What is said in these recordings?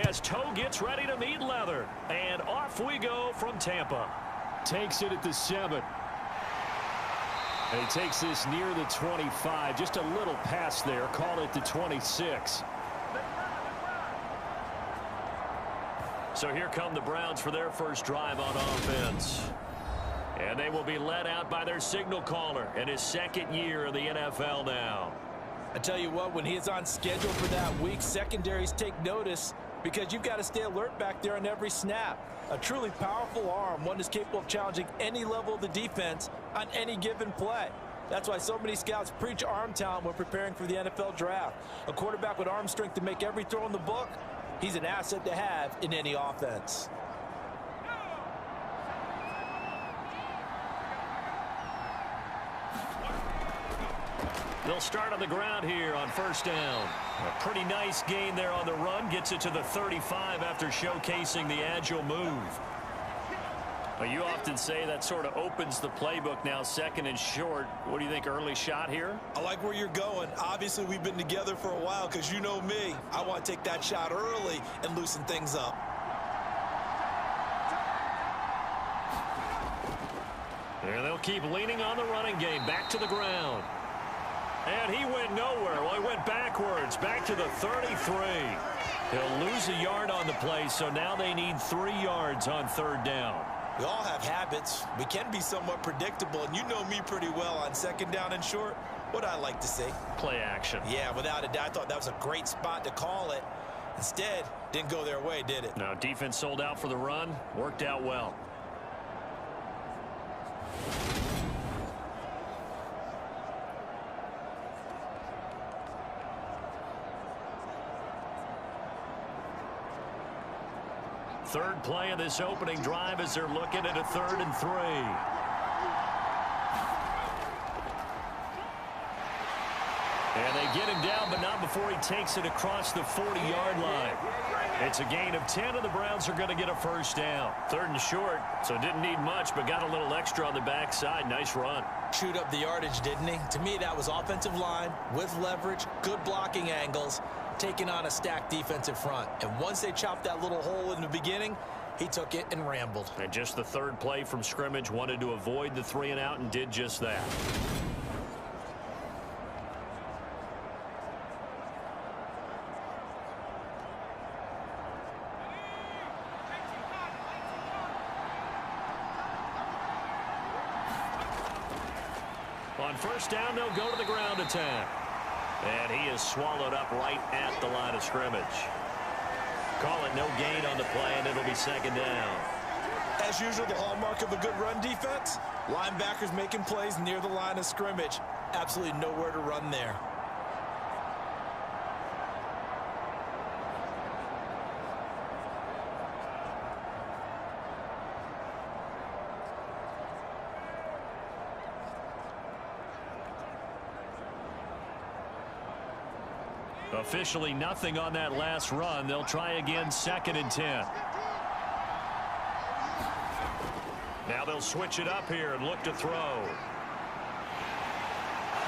as toe gets ready to meet leather. And off we go from Tampa. Takes it at the 7. And he takes this near the 25. Just a little pass there. Call it the 26. So here come the Browns for their first drive on offense. And they will be led out by their signal caller in his second year in the NFL now. I tell you what, when he is on schedule for that week, secondaries take notice because you've got to stay alert back there on every snap. A truly powerful arm, one that's capable of challenging any level of the defense on any given play. That's why so many scouts preach arm talent when preparing for the NFL draft. A quarterback with arm strength to make every throw in the book, he's an asset to have in any offense. They'll start on the ground here on first down. A pretty nice gain there on the run. Gets it to the 35 after showcasing the agile move. Well, you often say that sort of opens the playbook now, second and short. What do you think, early shot here? I like where you're going. Obviously, we've been together for a while because you know me. I want to take that shot early and loosen things up. And they'll keep leaning on the running game. Back to the ground. And he went nowhere. Well, he went backwards, back to the 33. He'll lose a yard on the play, so now they need 3 yards on third down. We all have habits. We can be somewhat predictable, and you know me pretty well on second down and short. What I like to see? Play action. Yeah, without a doubt, I thought that was a great spot to call it. Instead, didn't go their way, did it? No, defense sold out for the run. Worked out well. Third play of this opening drive as they're looking at a 3rd and 3. And they get him down, but not before he takes it across the 40-yard line. It's a gain of 10, and the Browns are going to get a first down. 3rd and short, so didn't need much, but got a little extra on the backside. Nice run. Chewed up the yardage, didn't he? To me, that was offensive line with leverage, good blocking angles, taking on a stacked defensive front. And once they chopped that little hole in the beginning, he took it and rambled. And just the 3rd play from scrimmage, wanted to avoid the 3 and out and did just that. On first down, they'll go to the ground attack. And he is swallowed up right at the line of scrimmage. Call it no gain on the play, and it'll be second down. As usual, the hallmark of a good run defense, linebackers making plays near the line of scrimmage. Absolutely nowhere to run there. Officially nothing on that last run. They'll try again, 2nd and 10. Now they'll switch it up here and look to throw.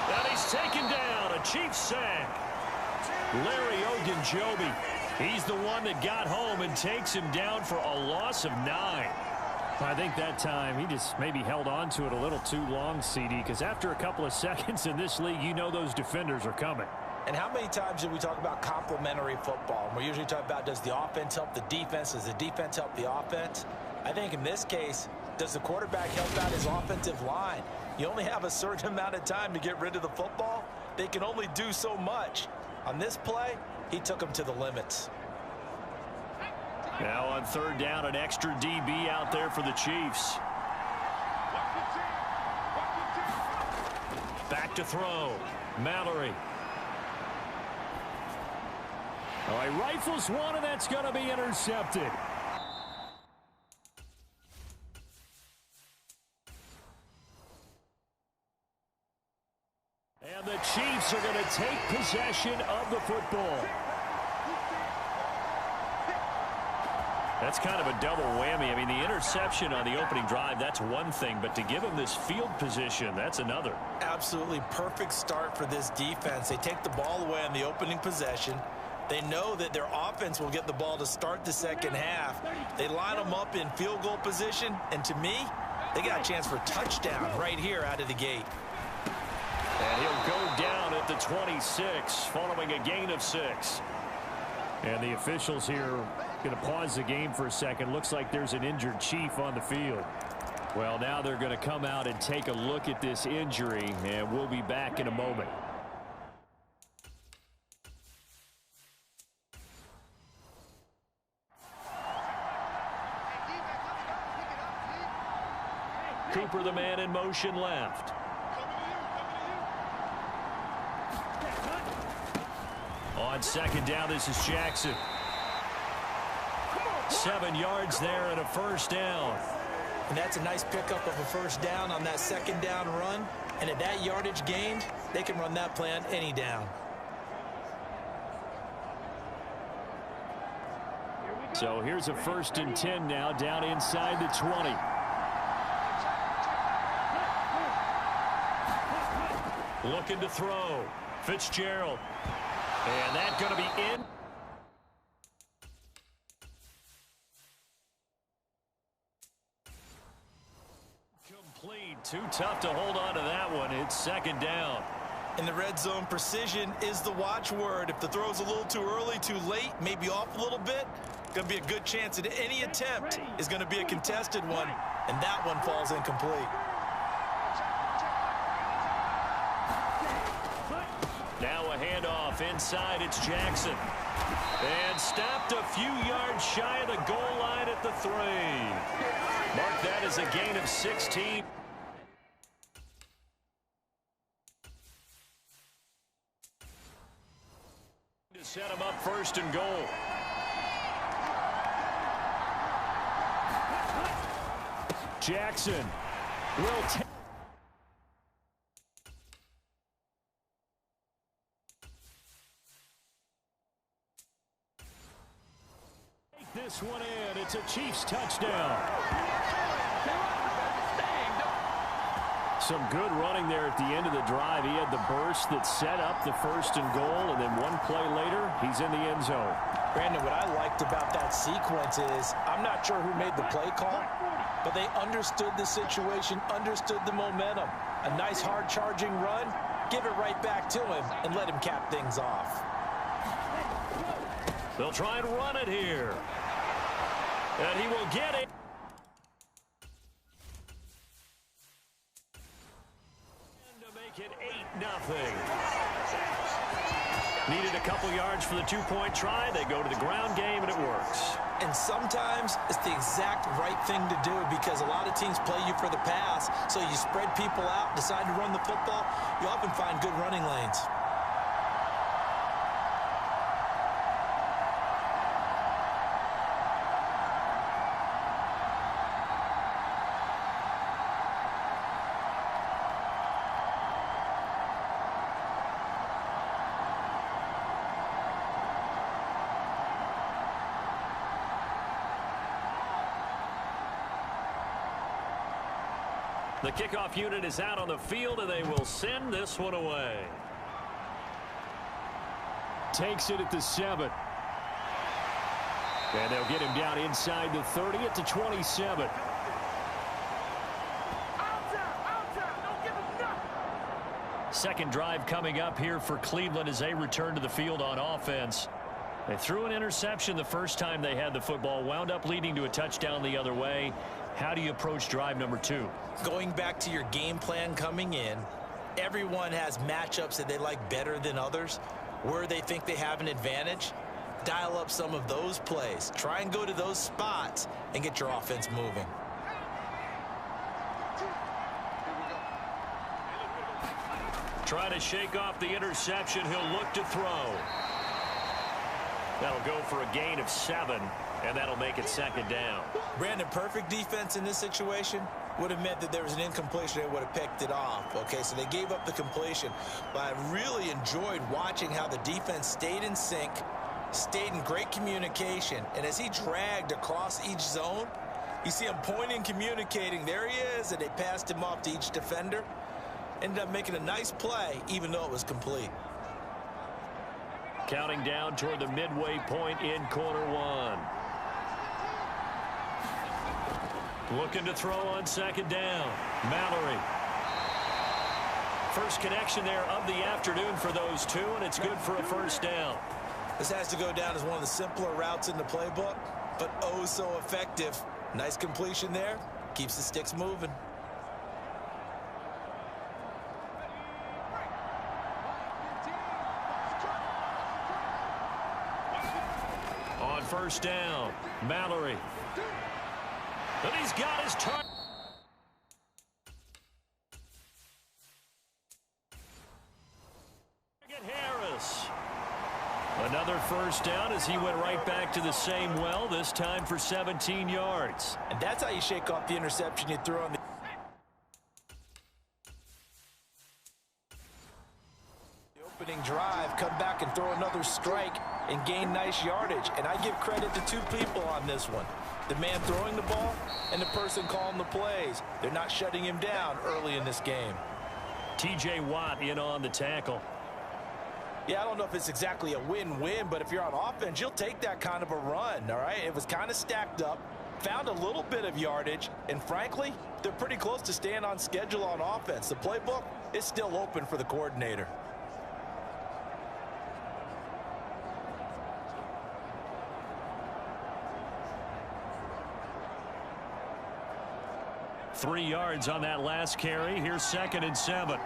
And he's taken down. A Chiefs sack. Larry Ogunjobi. He's the one that got home and takes him down for a loss of 9. I think that time he just maybe held on to it a little too long, CD, because after a couple of seconds in this league, you know those defenders are coming. And how many times do we talk about complementary football? We're usually talking about, does the offense help the defense? Does the defense help the offense? I think in this case, does the quarterback help out his offensive line? You only have a certain amount of time to get rid of the football. They can only do so much. On this play, he took them to the limits. Now on third down, an extra DB out there for the Chiefs. Back to throw. Mallory. All right, rifles one, and that's going to be intercepted. And the Chiefs are going to take possession of the football. That's kind of a double whammy. I mean, the interception on the opening drive, that's one thing, but to give them this field position, that's another. Absolutely perfect start for this defense. They take the ball away on the opening possession. They know that their offense will get the ball to start the second half. They line them up in field goal position, and to me, they got a chance for a touchdown right here out of the gate. And he'll go down at the 26 following a gain of 6. And the officials here going to pause the game for a second. Looks like there's an injured Chief on the field. Well, now they're going to come out and take a look at this injury, and we'll be back in a moment. Cooper, the man in motion left. On second down, this is Jackson. 7 yards there and a first down. And that's a nice pickup of a first down on that second down run. And at that yardage gained, they can run that play on any down. So here's a 1st and 10 now, down inside the 20. Looking to throw. Fitzgerald. And that's going to be in. Complete. Too tough to hold on to that one. It's second down. In the red zone, precision is the watchword. If the throw's a little too early, too late, maybe off a little bit, going to be a good chance that any attempt is going to be a contested one, and that one falls incomplete. Now a handoff inside. It's Jackson. And stopped a few yards shy of the goal line at the 3. Mark that as a gain of 16. To set him up 1st and goal. Jackson will take. This one in. It's a Chiefs touchdown. Some good running there at the end of the drive. He had the burst that set up the 1st and goal, and then one play later, he's in the end zone. Brandon, what I liked about that sequence is I'm not sure who made the play call, but they understood the situation, understood the momentum. A nice hard charging run, give it right back to him, and let him cap things off. They'll try and run it here. And he will get it. And to make it 8-0. Needed a couple yards for the 2-point try. They go to the ground game, and it works. And sometimes it's the exact right thing to do because a lot of teams play you for the pass. So you spread people out, decide to run the football. You often find good running lanes. The kickoff unit is out on the field, and they will send this one away. Takes it at the 7. And they'll get him down inside the 30 at the 27. Second drive coming up here for Cleveland as they return to the field on offense. They threw an interception the first time they had the football, wound up leading to a touchdown the other way. How do you approach drive number 2? Going back to your game plan coming in, everyone has matchups that they like better than others, where they think they have an advantage. Dial up some of those plays. Try and go to those spots and get your offense moving. Try to shake off the interception. He'll look to throw. That'll go for a gain of 7, and that'll make it second down. Brandon, perfect defense in this situation would have meant that there was an incompletion. They would have picked it off. Okay, so they gave up the completion. But I really enjoyed watching how the defense stayed in sync, stayed in great communication. And as he dragged across each zone, you see him pointing, communicating. There he is, and they passed him off to each defender. Ended up making a nice play, even though it was complete. Counting down toward the midway point in quarter one. Looking to throw on second down. Mallory. First connection there of the afternoon for those two, and it's good for a first down. This has to go down as one of the simpler routes in the playbook, but oh so effective. Nice completion there. Keeps the sticks moving. On first down, Mallory. And he's got his target. Harris. Another first down as he went right back to the same well, this time for 17 yards. And that's how you shake off the interception you throw on the opening drive. Come back and throw another strike and gain nice yardage. And I give credit to two people on this one. The man throwing the ball and the person calling the plays. They're not shutting him down early in this game. T.J. Watt in on the tackle. Yeah, I don't know if it's exactly a win-win, but if you're on offense, you'll take that kind of a run, all right? It was kind of stacked up, found a little bit of yardage, and frankly, they're pretty close to staying on schedule on offense. The playbook is still open for the coordinator. Three yards on that last carry. Here's 2nd and 7.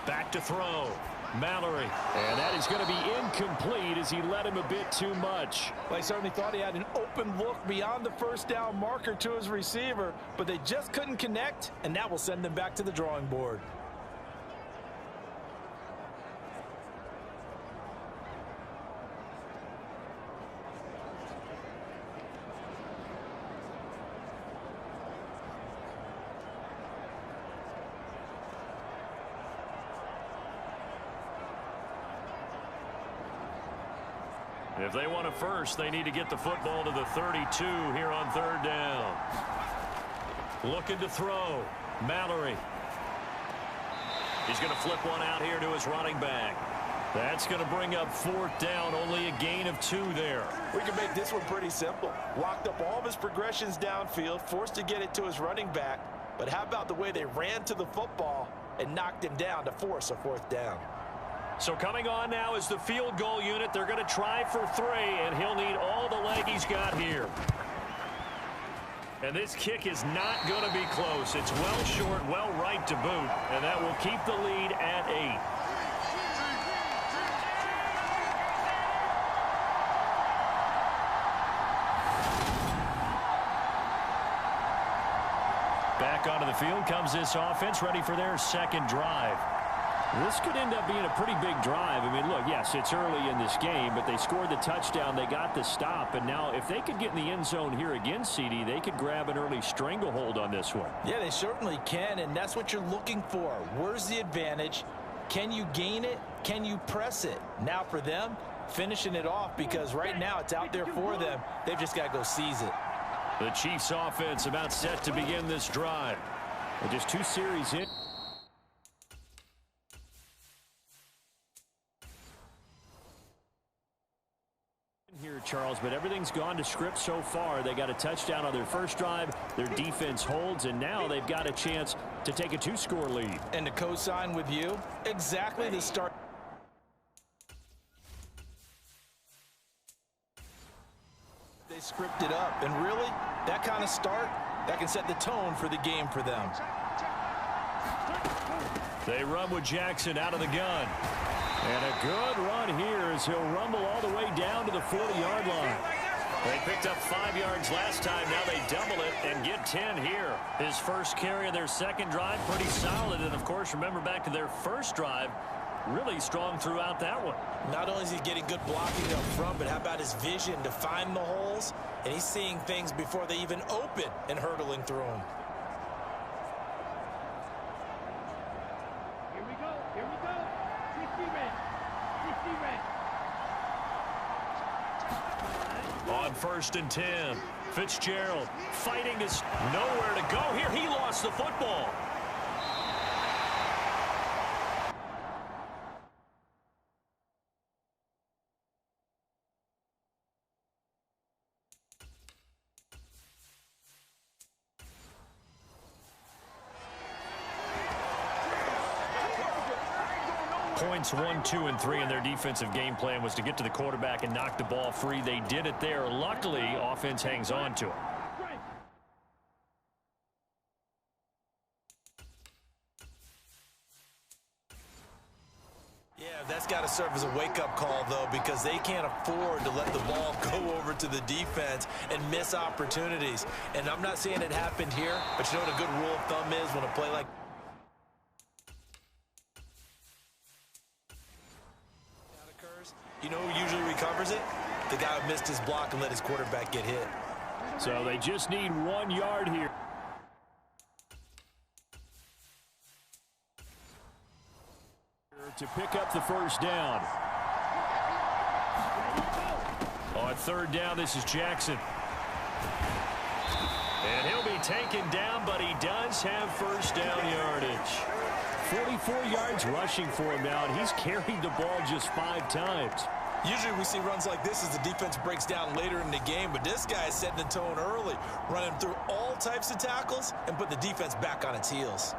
Back to throw. Mallory. And that is going to be incomplete as he led him a bit too much. Well, I certainly thought he had an open look beyond the first down marker to his receiver, but they just couldn't connect, and that will send them back to the drawing board. If they want a first, they need to get the football to the 32 here on 3rd down. Looking to throw. Mallory. He's going to flip one out here to his running back. That's going to bring up 4th down. Only a gain of 2 there. We can make this one pretty simple. Locked up all of his progressions downfield, forced to get it to his running back. But how about the way they ran to the football and knocked him down to force a 4th down? So coming on now is the field goal unit. They're going to try for 3, and he'll need all the leg he's got here. And this kick is not going to be close. It's well short, well right to boot, and that will keep the lead at 8. Back onto the field comes this offense, ready for their 2nd drive. This could end up being a pretty big drive. I mean, look, yes, it's early in this game, but they scored the touchdown. They got the stop. And now if they could get in the end zone here again, CD, they could grab an early stranglehold on this one. Yeah, they certainly can, and that's what you're looking for. Where's the advantage? Can you gain it? Can you press it? Now for them, finishing it off, because right now it's out there for them. They've just got to go seize it. The Chiefs offense about set to begin this drive. Well, just 2 series in. Here, Charles, but everything's gone to script so far. They got a touchdown on their first drive. Their defense holds, and now they've got a chance to take a 2-score lead. And to co-sign with you, exactly the start. They scripted up, and really, that kind of start, that can set the tone for the game for them. They run with Jackson out of the gun. And a good run here as he'll rumble all the way down to the 40-yard line. They picked up 5 yards last time. Now they double it and get 10 here. His first carry of their 2nd drive, pretty solid. And, of course, remember back to their first drive, really strong throughout that one. Not only is he getting good blocking up front, but how about his vision to find the holes? And he's seeing things before they even open and hurtling through them. On 1st and 10, Fitzgerald fighting this, nowhere to go here. He lost the football. points 1, 2, and 3 in their defensive game plan was to get to the quarterback and knock the ball free. They did it there. Luckily, offense hangs on to it. Yeah, that's got to serve as a wake-up call, though, because they can't afford to let the ball go over to the defense and miss opportunities. And I'm not saying it happened here, but you know what a good rule of thumb is when a play like that occurs? You know who usually recovers it? The guy who missed his block and let his quarterback get hit. So they just need 1 yard here. To pick up the first down. On third down, this is Jackson. And he'll be taken down, but he does have first down yardage. 44 yards rushing for him now, and he's carried the ball just 5 times. Usually we see runs like this as the defense breaks down later in the game, but this guy is setting the tone early, running through all types of tackles and put the defense back on its heels.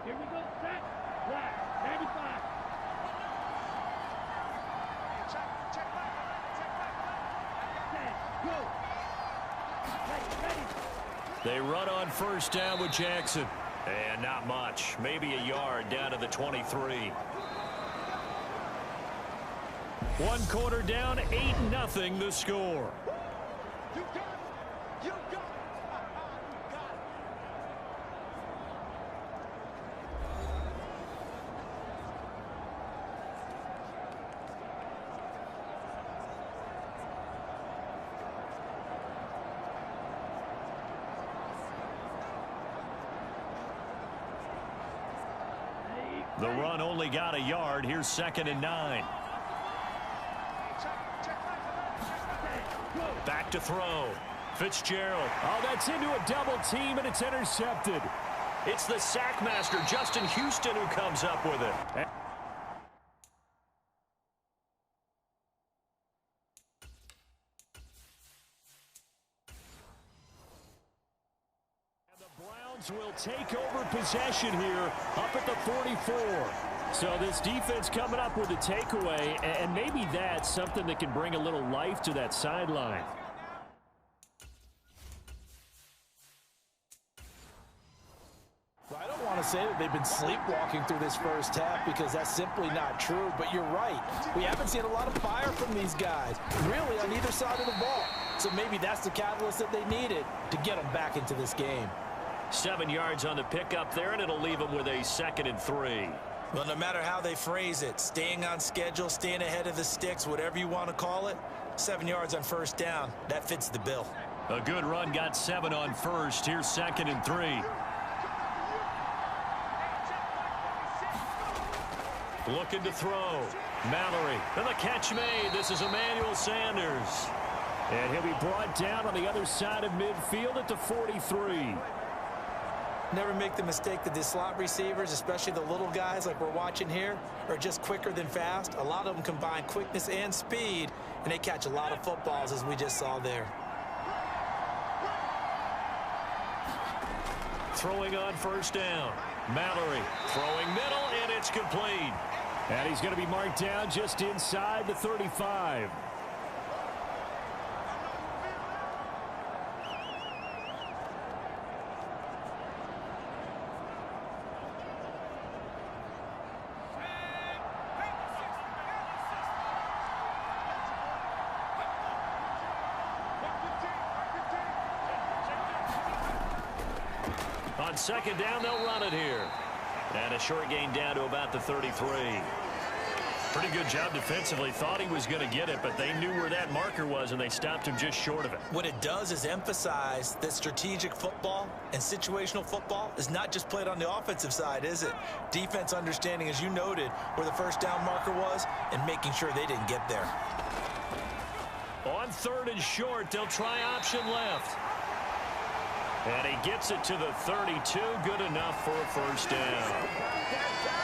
Here we go, set, flag, 95. Check back, set, go. Ready. They run on first down with Jackson. And not much, maybe a yard down to the 23. 1 quarter down, 8-0 the score. You got it. You got it. The run only got a yard. Here's 2nd and 9. Back to throw. Fitzgerald. Oh, that's into a double team, and it's intercepted. It's the sack master, Justin Houston, who comes up with it. Will take over possession here up at the 44. So this defense coming up with a takeaway, and maybe that's something that can bring a little life to that sideline. Well, I don't want to say that they've been sleepwalking through this first half because that's simply not true, but you're right. We haven't seen a lot of fire from these guys, really on either side of the ball. So maybe that's the catalyst that they needed to get them back into this game. 7 yards on the pickup there, and it'll leave them with a 2nd and 3. Well, no matter how they phrase it, staying on schedule, staying ahead of the sticks, whatever you want to call it, 7 yards on first down, that fits the bill. A good run got 7 on first. Here's 2nd and 3. Looking to throw. Mallory. And the catch made. This is Emmanuel Sanders. And he'll be brought down on the other side of midfield at the 43. Never make the mistake that the slot receivers, especially the little guys like we're watching here, are just quicker than fast. A lot of them combine quickness and speed, and they catch a lot of footballs, as we just saw there. Throwing on first down. Mallory throwing middle, and it's complete. And he's going to be marked down just inside the 35. On 2nd down, they'll run it here. And a short gain down to about the 33. Pretty good job defensively. Thought he was going to get it, but they knew where that marker was, and they stopped him just short of it. What it does is emphasize that strategic football and situational football is not just played on the offensive side, is it? Defense understanding, as you noted, where the first down marker was and making sure they didn't get there. On 3rd and short, they'll try option left. And he gets it to the 32. Good enough for a first down.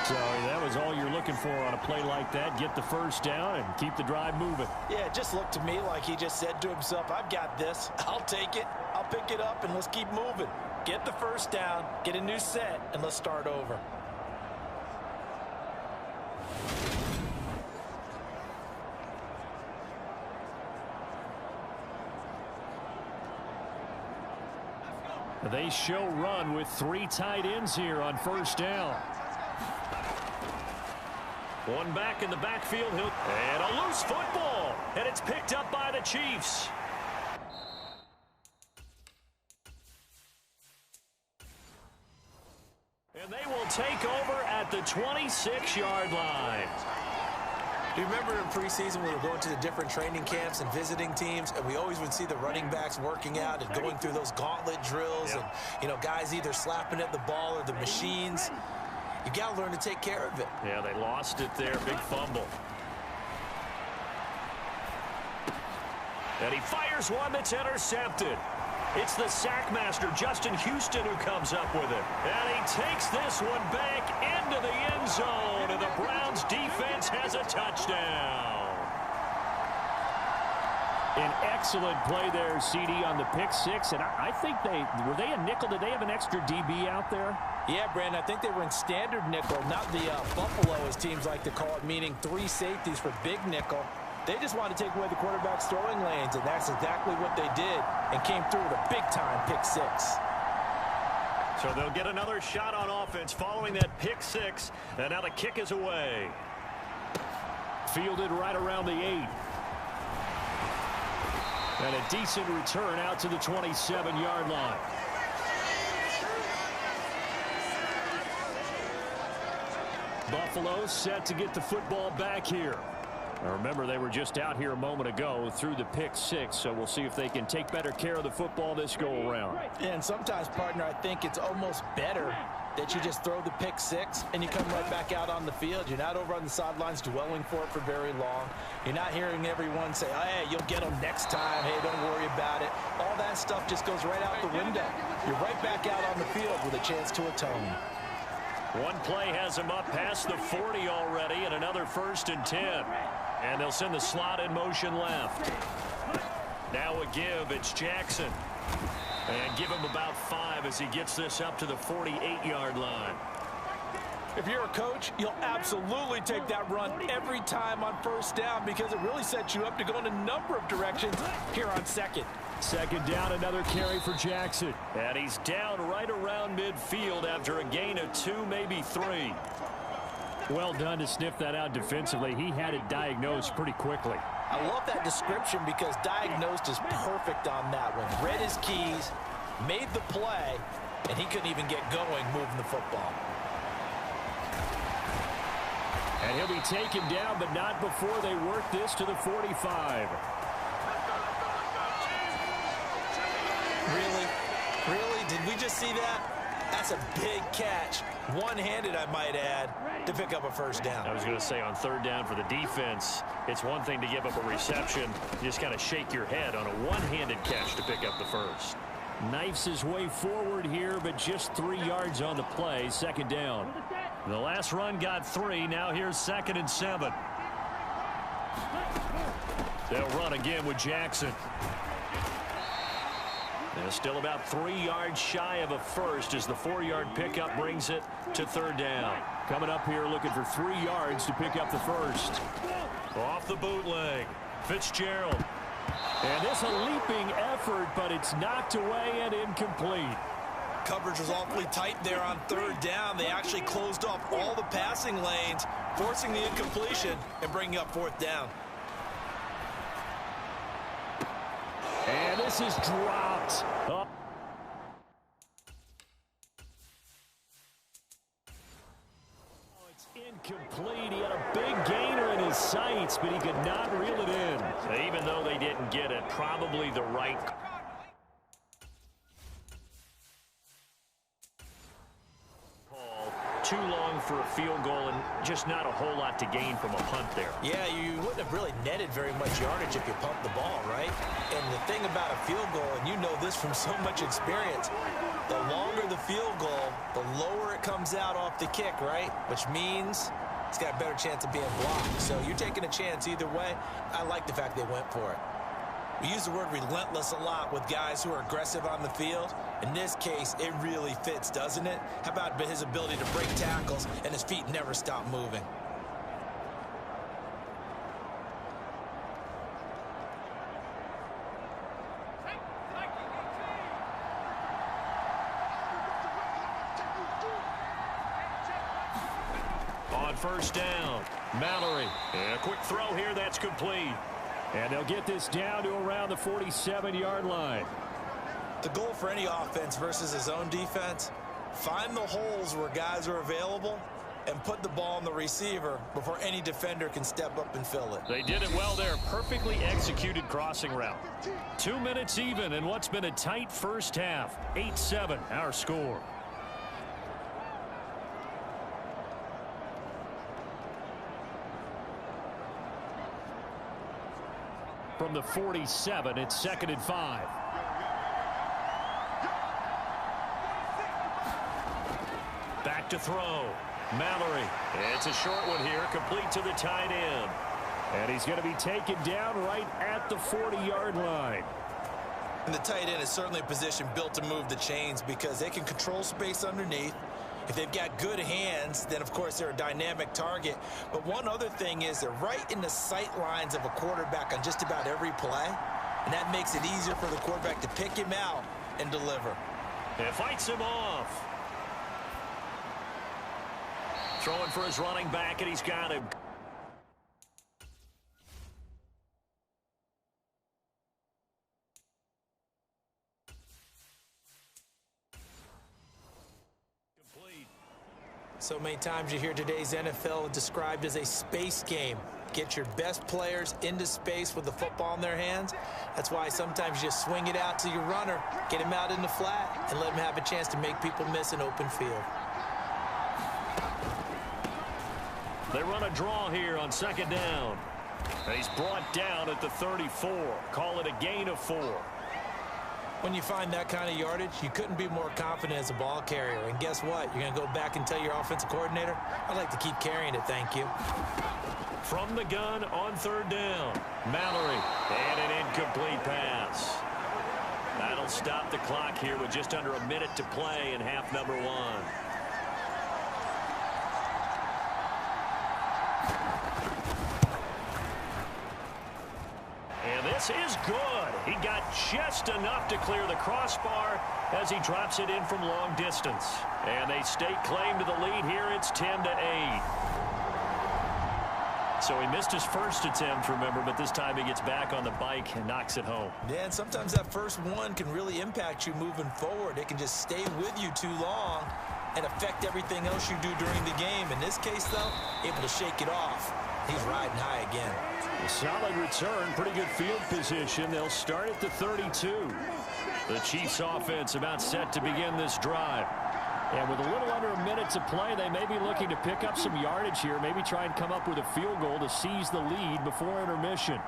So that was all you're looking for on a play like that. Get the first down and keep the drive moving. Yeah, it just looked to me like he just said to himself, I've got this. I'll take it. I'll pick it up, and let's keep moving. Get the first down, get a new set, and let's start over. They show run with 3 tight ends here on first down. One back in the backfield. And a loose football. And it's picked up by the Chiefs. And they will take over at the 26-yard line. Do you remember in preseason we were going to the different training camps and visiting teams, and we always would see the running backs working out and going through those gauntlet drills, and, you know, guys either slapping at the ball or the machines. You got to learn to take care of it. Yeah, they lost it there. Big fumble. And he fires one that's intercepted. It's the sack master, Justin Houston, who comes up with it. And he takes this one back into the end zone, and the Browns defense has a touchdown. An excellent play there, CD, on the pick six. And I think were they a nickel? Did they have an extra DB out there? Yeah, Brandon, I think they were in standard nickel, not the Buffalo, as teams like to call it, meaning 3 safeties for big nickel. They just wanted to take away the quarterback's throwing lanes, and that's exactly what they did, and came through with a big-time pick six. So they'll get another shot on offense following that pick six, and now the kick is away. Fielded right around the 8. And a decent return out to the 27-yard line. Buffalo set to get the football back here. Now remember, they were just out here a moment ago through the pick six, so we'll see if they can take better care of the football this go-around. And sometimes, partner, I think it's almost better that you just throw the pick six and you come right back out on the field. You're not over on the sidelines dwelling for it for very long. You're not hearing everyone say, oh, hey, you'll get them next time. Hey, don't worry about it. All that stuff just goes right out the window. You're right back out on the field with a chance to atone. One play has him up past the 40 already, and another 1st and 10. And they'll send the slot in motion left. Now a give. It's Jackson. And give him about 5 as he gets this up to the 48-yard line. If you're a coach, you'll absolutely take that run every time on first down because it really sets you up to go in a number of directions here on second. Second down, another carry for Jackson. And he's down right around midfield after a gain of 2, maybe 3. Well done to sniff that out defensively. He had it diagnosed pretty quickly. I love that description because diagnosed is perfect on that one. Read his keys, made the play, and he couldn't even get going moving the football. And he'll be taken down, but not before they work this to the 45. Really? Really? Did we just see that? That's a big catch. One-handed, I might add, to pick up a first down. I was going to say on 3rd down for the defense, it's one thing to give up a reception. You just kind of shake your head on a one-handed catch to pick up the first. Knifes his way forward here, but just 3 yards on the play. Second down. The last run got 3. Now here's 2nd and 7. They'll run again with Jackson. They're still about 3 yards shy of a first as the 4-yard pickup brings it to 3rd down. Coming up here looking for 3 yards to pick up the first. Off the bootleg. Fitzgerald. And this a leaping effort, but it's knocked away and incomplete. Coverage was awfully tight there on 3rd down. They actually closed off all the passing lanes, forcing the incompletion and bringing up 4th down. And this is dropped. Oh. It's incomplete. He had a big gainer in his sights, but he could not reel it in. Even though they didn't get it, probably the right call too long for a field goal and just not a whole lot to gain from a punt there. Yeah, you wouldn't have really netted very much yardage if you pumped the ball, right? And the thing about a field goal, and you know this from so much experience, the longer the field goal, the lower it comes out off the kick, right? Which means it's got a better chance of being blocked. So you're taking a chance either way. I like the fact they went for it. We use the word relentless a lot with guys who are aggressive on the field. In this case, it really fits, doesn't it? How about his ability to break tackles and his feet never stop moving? On first down, Mallory. And a quick throw here, that's complete. And they'll get this down to around the 47-yard line. The goal for any offense versus his own defense, find the holes where guys are available and put the ball on the receiver before any defender can step up and fill it. They did it well there. Perfectly executed crossing route. 2 minutes even in what's been a tight first half. 8-7 our score. From the 47, it's 2nd and 5. Back to throw. Mallory. It's a short one here, complete to the tight end. And he's going to be taken down right at the 40-yard line. And the tight end is certainly a position built to move the chains because they can control space underneath. If they've got good hands, then of course they're a dynamic target. But one other thing is they're right in the sight lines of a quarterback on just about every play. And that makes it easier for the quarterback to pick him out and deliver. It fights him off. Throwing for his running back, and he's got him. Complete. So many times you hear today's NFL described as a space game. Get your best players into space with the football in their hands. That's why sometimes you swing it out to your runner, get him out in the flat, and let him have a chance to make people miss an open field. They run a draw here on 2nd down. He's brought down at the 34. Call it a gain of 4. When you find that kind of yardage, you couldn't be more confident as a ball carrier. And guess what? You're going to go back and tell your offensive coordinator, I'd like to keep carrying it, thank you. From the gun on 3rd down. Mallory. And an incomplete pass. That'll stop the clock here with just under a minute to play in half number 1. And this is good. He got just enough to clear the crossbar as he drops it in from long distance. And they stake claim to the lead here. It's 10-8. So he missed his first attempt, remember, but this time he gets back on the bike and knocks it home. Yeah, and sometimes that first one can really impact you moving forward. It can just stay with you too long and affect everything else you do during the game. In this case, though, able to shake it off. He's riding high again. A solid return, pretty good field position. They'll start at the 32. The Chiefs offense about set to begin this drive. And with a little under a minute to play, they may be looking to pick up some yardage here, maybe try and come up with a field goal to seize the lead before intermission.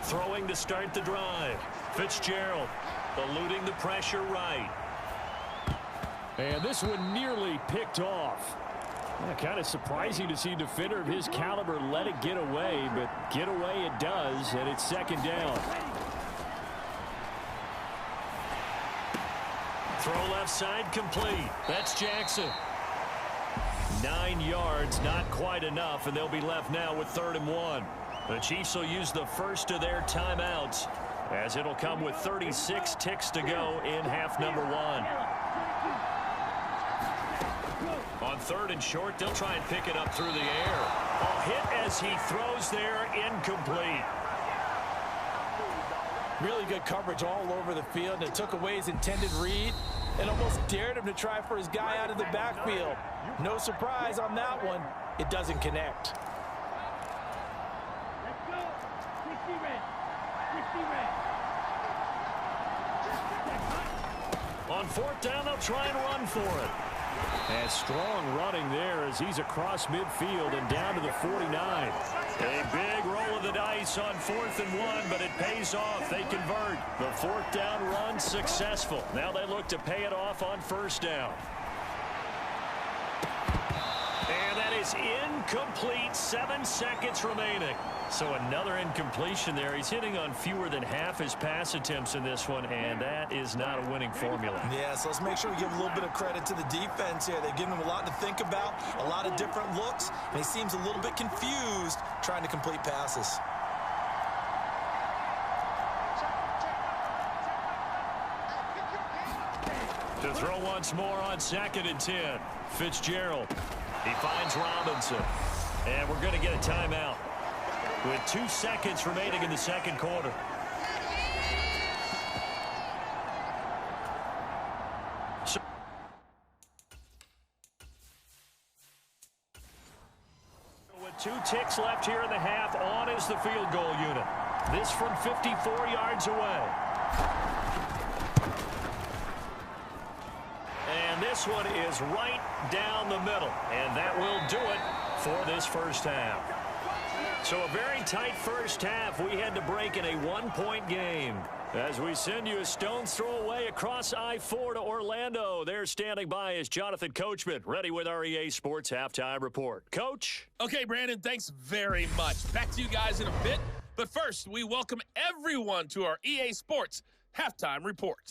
Throwing to start the drive. Fitzgerald eluding the pressure right. And this one nearly picked off. Yeah, kind of surprising to see a defender of his caliber let it get away, but get away it does, and it's 2nd down. Throw left side complete. That's Jackson. 9 yards, not quite enough, and they'll be left now with 3rd and 1. The Chiefs will use the first of their timeouts as it'll come with 36 ticks to go in half number 1. On 3rd and short, they'll try and pick it up through the air. A hit as he throws there, incomplete. Really good coverage all over the field, and it took away his intended read and almost dared him to try for his guy out of the backfield. No surprise on that one. It doesn't connect. Let's go. 60 red. 60 red. On 4th down, they'll try and run for it. And strong running there as he's across midfield and down to the 49. A big roll of the dice on 4th and 1, but it pays off. They convert. The 4th down run successful. Now they look to pay it off on 1st down. And that is incomplete. 7 seconds remaining. So another incompletion there. He's hitting on fewer than half his pass attempts in this one, and that is not a winning formula. Yeah, so let's make sure we give a little bit of credit to the defense here. They've given him a lot to think about, a lot of different looks, and he seems a little bit confused trying to complete passes. To throw once more on 2nd and 10. Fitzgerald. He finds Robinson. And we're going to get a timeout with 2 seconds remaining in the 2nd quarter. With 2 ticks left here in the half, on is the field goal unit. This from 54 yards away. And this one is right down the middle. And that will do it for this first half. So a very tight first half. We had to break in a 1-point game. As we send you a stone's throw away across I-4 to Orlando. There standing by is Jonathan Coachman, ready with our EA Sports Halftime Report. Coach? Okay, Brandon, thanks very much. Back to you guys in a bit. But first, we welcome everyone to our EA Sports Halftime Report.